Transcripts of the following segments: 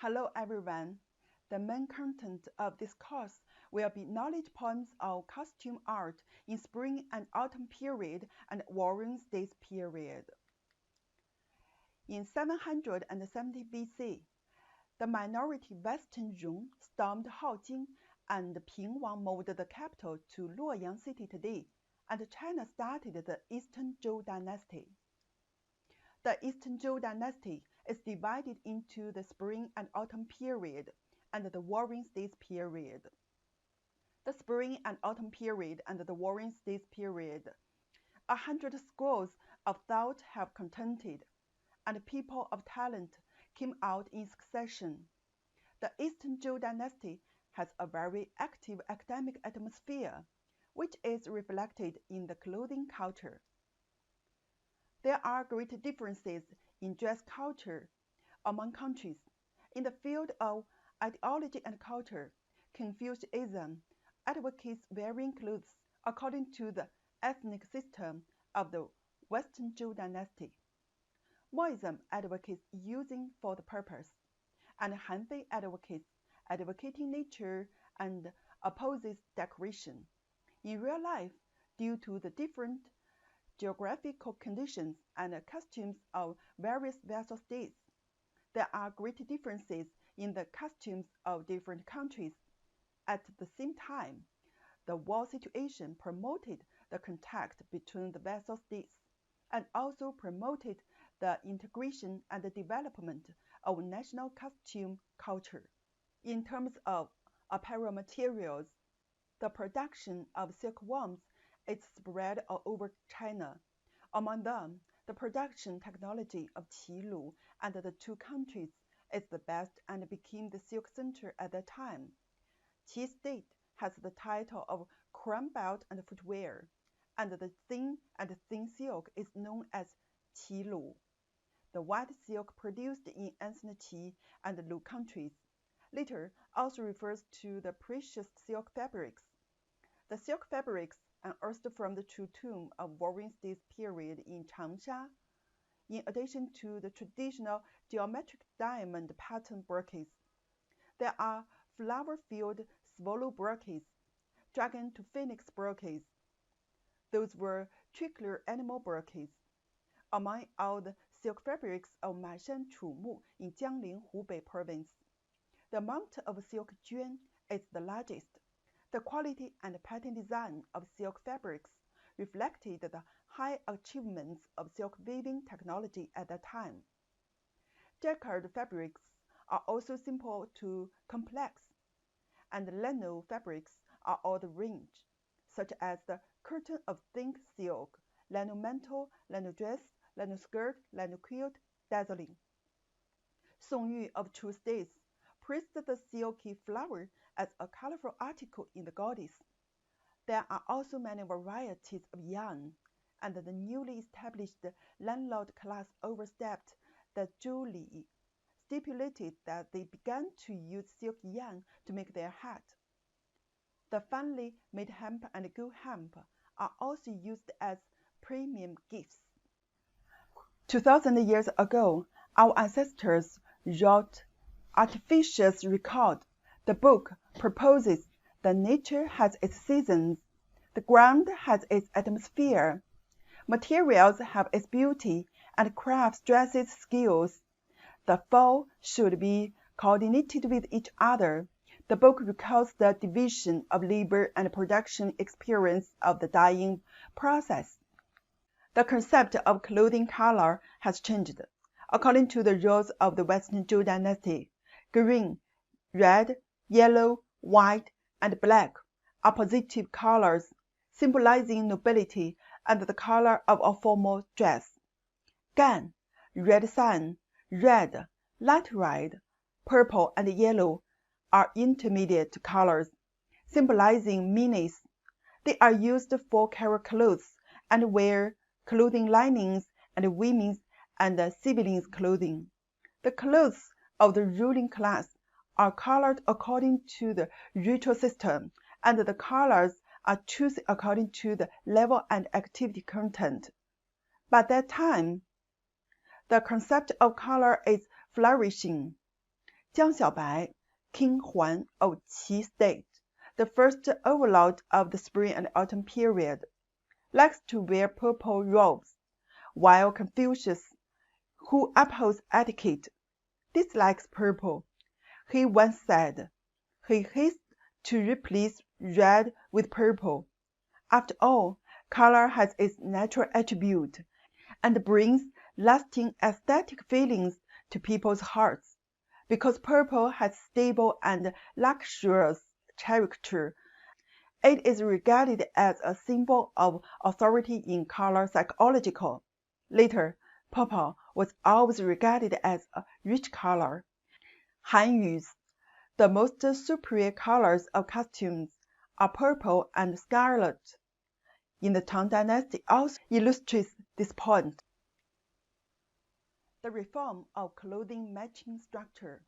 Hello everyone. The main content of this course will be knowledge points of costume art in spring and autumn period and warring states period. In 770 BC, the minority Western Yun stormed Haojing and Ping Wang moved the capital to Luoyang city today, and China started the Eastern Zhou dynasty. The Eastern Zhou dynasty is divided into the spring and autumn period and the warring states period. The spring and autumn period and the warring states period. 100 schools of thought have contended, and people of talent came out in succession. The Eastern Zhou dynasty has a very active academic atmosphere, which is reflected in the clothing culture. There are great differences in dress culture among countries. In the field of ideology and culture, Confucianism advocates wearing clothes according to the ethnic system of the Western Zhou dynasty. Moism advocates using for the purpose, and Hanfei advocates advocating nature and opposes decoration. In real life, due to the different geographical conditions and costumes of various vassal states, there are great differences in the costumes of different countries. At the same time, the war situation promoted the contact between the vassal states and also promoted the integration and the development of national costume culture. In terms of apparel materials, the production of silkworms is spread all over China. Among them, the production technology of Qilu and the two countries is the best and became the silk center at that time. Qi State has the title of Crown Belt and Footwear, and the thin silk is known as Qilu. The white silk produced in ancient Qi and Lu countries later also refers to the precious silk fabrics. The silk fabrics unearthed from the true tomb of warring states period in Changsha, in addition to the traditional geometric diamond pattern brooches. There are flower-filled swallow brooches, dragon to phoenix brooches. Those were tricolor animal brooches. Among all the silk fabrics of Mashan Chumu in Jiangling, Hubei province, the amount of silk juan is the largest. The quality and pattern design of silk fabrics reflected the high achievements of silk weaving technology at that time. Jacquard fabrics are also simple to complex, and lino fabrics are all the range, such as the curtain of thin silk, lino mantle, lino dress, lino skirt, lino quilt, dazzling. Song Yu of Chu States praised the silky flower as a colorful article in the goddess. There are also many varieties of yarn, and the newly established landlord class overstepped the Zhou Li, stipulated that they began to use silk yarn to make their hat. The finely made hemp and goat hemp are also used as premium gifts. 2,000 years ago, our ancestors wrote Artificious Record. The book proposes that nature has its seasons, the ground has its atmosphere, materials have its beauty, and craft stresses skills. The four should be coordinated with each other. The book recalls the division of labor and production experience of the dyeing process. The concept of clothing color has changed. According to the rules of the Western Zhou dynasty, green, red, yellow, white, and black are positive colors, symbolizing nobility and the color of a formal dress. Gan, red sun, red, light red, purple, and yellow are intermediate colors, symbolizing meanness. They are used for carry clothes and wear clothing linings and women's and civilians' clothing. The clothes of the ruling class are colored according to the ritual system, and the colors are chosen according to the level and activity content. By that time, the concept of color is flourishing. Jiang Xiaobai, King Huan of Qi State, the first overlord of the spring and autumn period, likes to wear purple robes, while Confucius, who upholds etiquette, dislikes purple. He once said, "He hates to replace red with purple. After all, color has its natural attribute, and brings lasting aesthetic feelings to people's hearts. Because purple has stable and luxurious character, it is regarded as a symbol of authority in color psychology. Later, purple was always regarded as a rich color. Han-Yu's, the most superior colors of costumes, are purple and scarlet. In the Tang Dynasty also illustrates this point. The reform of clothing matching structure.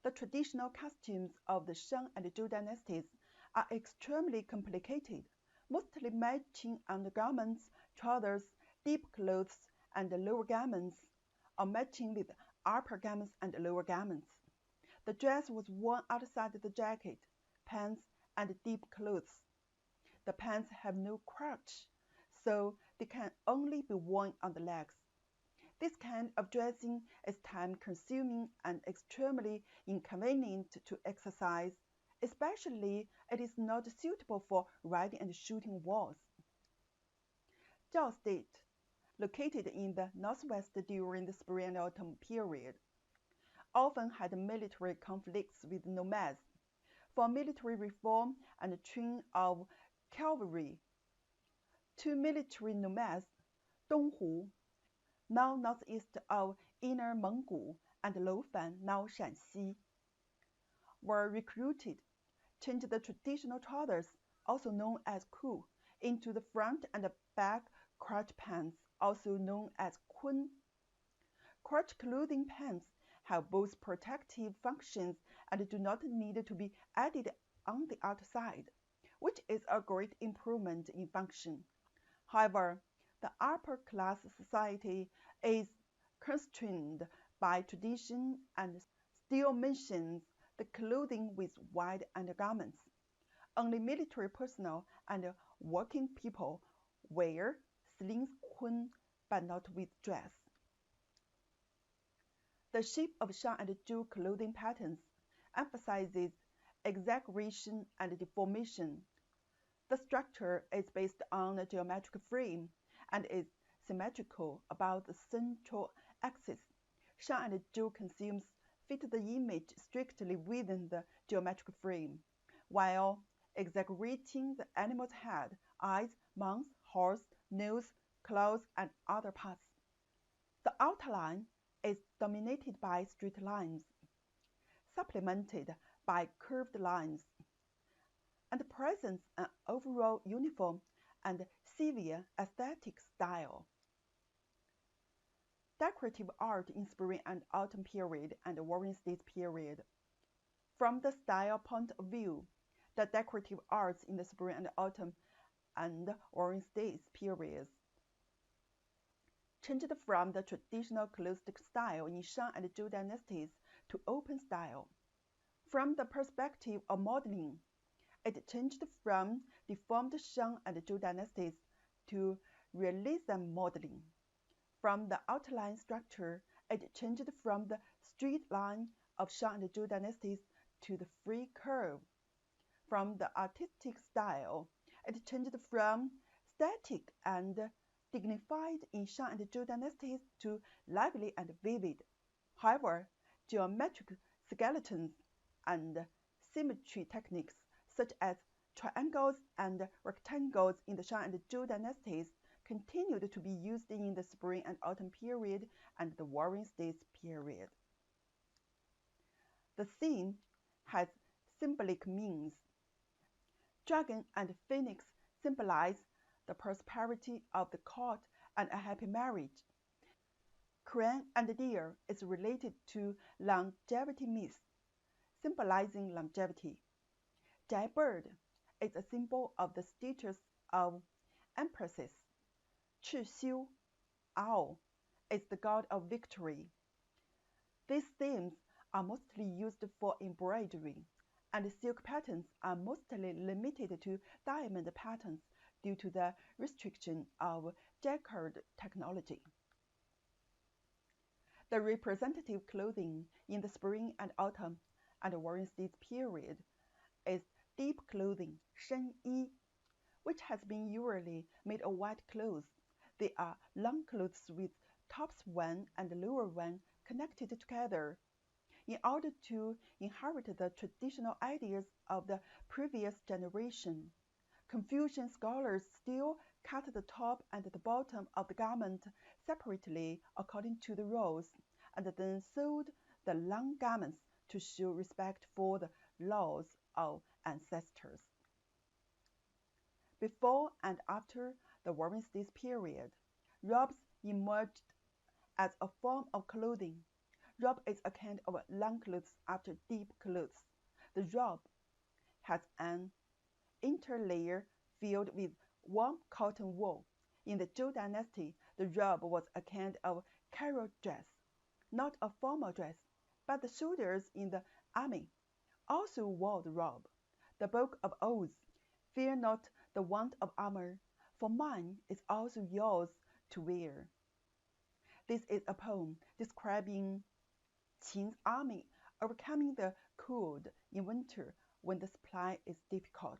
The traditional costumes of the Shang and Zhou dynasties are extremely complicated, mostly matching undergarments, trousers, deep clothes, and lower garments, or matching with upper garments and lower garments. The dress was worn outside the jacket, pants, and deep clothes. The pants have no crotch, so they can only be worn on the legs. This kind of dressing is time-consuming and extremely inconvenient to exercise, especially it is not suitable for riding and shooting wars. Zhao State, located in the northwest during the spring and autumn period, often had military conflicts with nomads. For military reform and training of cavalry, two military nomads, Donghu, now northeast of Inner Mongol, and Loufan, now Shanxi, were recruited, changed the traditional trousers, also known as ku, into the front and back crotch pants, also known as kun. Crotch clothing pants have both protective functions and do not need to be added on the outside, which is a great improvement in function. However, the upper class society is constrained by tradition and still mentions the clothing with wide undergarments. Only military personnel and working people wear sling kun, but not with dress. The shape of Shang and Zhou clothing patterns emphasizes exaggeration and deformation. The structure is based on a geometric frame and is symmetrical about the central axis. Shang and Zhou costumes fit the image strictly within the geometric frame, while exaggerating the animal's head, eyes, mouth, horse, nose, claws, and other parts. The outline is dominated by straight lines, supplemented by curved lines, and presents an overall uniform and severe aesthetic style. Decorative art in spring and autumn period and warring states period. From the style point of view, the decorative arts in the spring and autumn and warring states periods changed from the traditional closed style in Shang and Zhou dynasties to open style. From the perspective of modeling, it changed from deformed Shang and Zhou dynasties to realism modeling. From the outline structure, it changed from the straight line of Shang and Zhou dynasties to the free curve. From the artistic style, it changed from static and dignified in Shang and Zhou dynasties to lively and vivid. However, geometric skeletons and symmetry techniques such as triangles and rectangles in the Shang and Zhou dynasties continued to be used in the spring and autumn period and the warring states period. The scene has symbolic meanings. Dragon and phoenix symbolize the prosperity of the court and a happy marriage. Crane and deer is related to longevity myths, symbolizing longevity. Jai bird is a symbol of the status of empresses. Chixiu, owl, is the god of victory. These themes are mostly used for embroidery, and silk patterns are mostly limited to diamond patterns due to the restriction of jacquard technology. The representative clothing in the spring and autumn and warring states period is deep clothing, 深衣, which has been usually made of white clothes. They are long clothes with tops one and lower one connected together. In order to inherit the traditional ideas of the previous generation, Confucian scholars still cut the top and the bottom of the garment separately according to the rules, and then sewed the long garments to show respect for the laws of ancestors. Before and after the Warring States period, robes emerged as a form of clothing. Robe is a kind of long clothes after deep clothes. The robe has an interlayer filled with warm cotton wool. In the Zhou dynasty, the robe was a kind of carriage dress, not a formal dress, but the soldiers in the army also wore the robe. The Book of Odes, fear not the want of armor, for mine is also yours to wear. This is a poem describing Qin's army overcoming the cold in winter when the supply is difficult.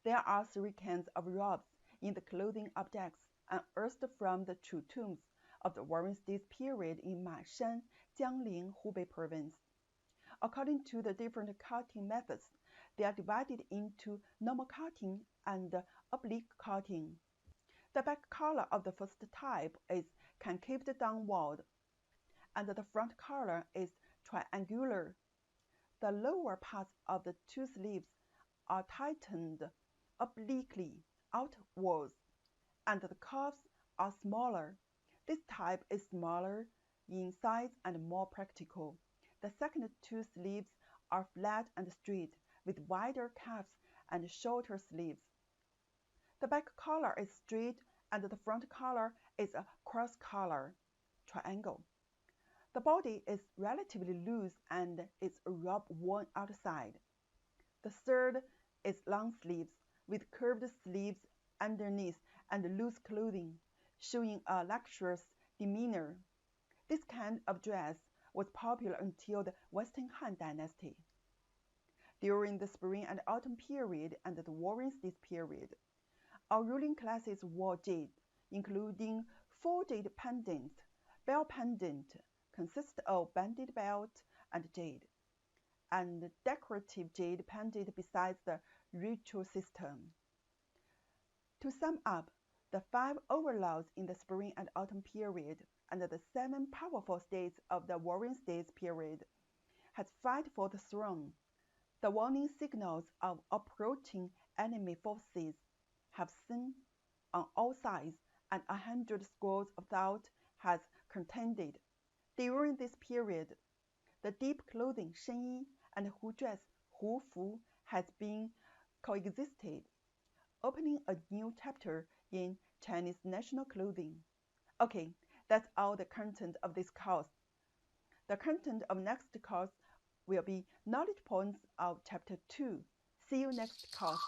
There are 3 kinds of robes in the clothing objects unearthed from the true tombs of the Warring States period in Mashan, Jiangling, Hubei province. According to the different cutting methods, they are divided into normal cutting and oblique cutting. The back collar of the first type is concaved downward, and the front collar is triangular. The lower parts of the 2 sleeves are tightened obliquely outwards, and the cuffs are smaller. This type is smaller in size and more practical. The second 2 sleeves are flat and straight, with wider cuffs and shorter sleeves. The back collar is straight and the front collar is a cross collar triangle. The body is relatively loose and is a robe worn outside. The third is long sleeves, with curved sleeves underneath and loose clothing, showing a luxurious demeanor. This kind of dress was popular until the Western Han Dynasty. During the spring and autumn period and the Warring States period, our ruling classes wore jade, including 4 jade pendants. Belt pendant consists of banded belt and jade, and decorative jade pendant besides the ritual system. To sum up, the 5 overlords in the spring and autumn period and the 7 powerful states of the Warring States period had fought for the throne. The warning signals of approaching enemy forces have seen on all sides, and 100 schools of thought has contended. During this period, the deep clothing 深衣 and Hu dress 胡服 has been coexisted, opening a new chapter in Chinese national clothing. Okay, that's all the content of this course. The content of next course will be knowledge points of chapter 2. See you next course.